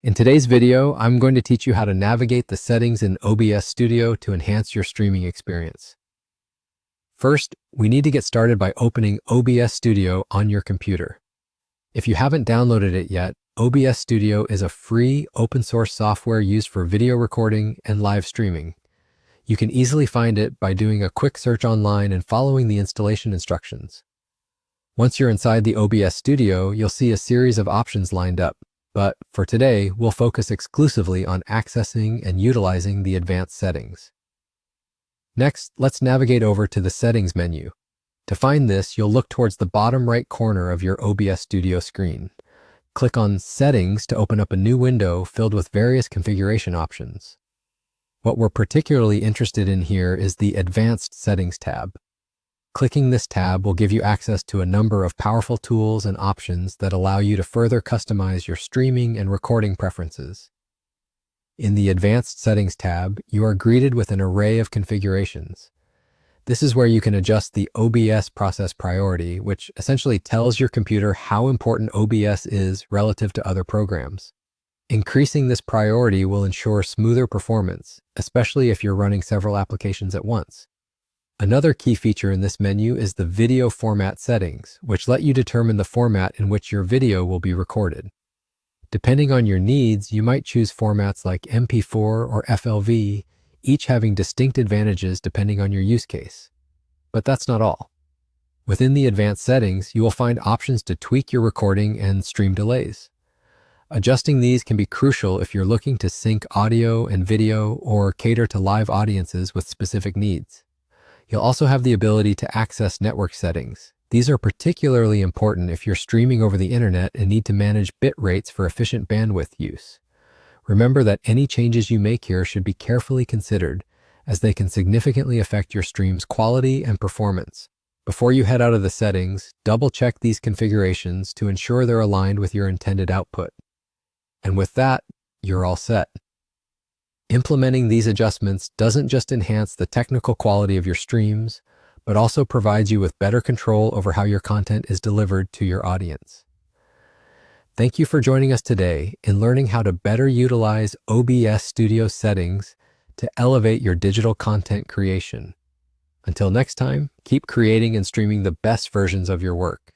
In today's video, I'm going to teach you how to navigate the settings in OBS Studio to enhance your streaming experience. First, we need to get started by opening OBS Studio on your computer. If you haven't downloaded it yet, OBS Studio is a free, open-source software used for video recording and live streaming. You can easily find it by doing a quick search online and following the installation instructions. Once you're inside the OBS Studio, you'll see a series of options lined up. But for today, we'll focus exclusively on accessing and utilizing the advanced settings. Next, let's navigate over to the Settings menu. To find this, you'll look towards the bottom right corner of your OBS Studio screen. Click on Settings to open up a new window filled with various configuration options. What we're particularly interested in here is the Advanced Settings tab. Clicking this tab will give you access to a number of powerful tools and options that allow you to further customize your streaming and recording preferences. In the Advanced Settings tab, you are greeted with an array of configurations. This is where you can adjust the OBS process priority, which essentially tells your computer how important OBS is relative to other programs. Increasing this priority will ensure smoother performance, especially if you're running several applications at once. Another key feature in this menu is the video format settings, which let you determine the format in which your video will be recorded. Depending on your needs, you might choose formats like MP4 or FLV, each having distinct advantages depending on your use case. But that's not all. Within the advanced settings, you will find options to tweak your recording and stream delays. Adjusting these can be crucial if you're looking to sync audio and video or cater to live audiences with specific needs. You'll also have the ability to access network settings. These are particularly important if you're streaming over the internet and need to manage bit rates for efficient bandwidth use. Remember that any changes you make here should be carefully considered, as they can significantly affect your stream's quality and performance. Before you head out of the settings, double-check these configurations to ensure they're aligned with your intended output. And with that, you're all set. Implementing these adjustments doesn't just enhance the technical quality of your streams, but also provides you with better control over how your content is delivered to your audience. Thank you for joining us today in learning how to better utilize OBS Studio settings to elevate your digital content creation. Until next time, keep creating and streaming the best versions of your work.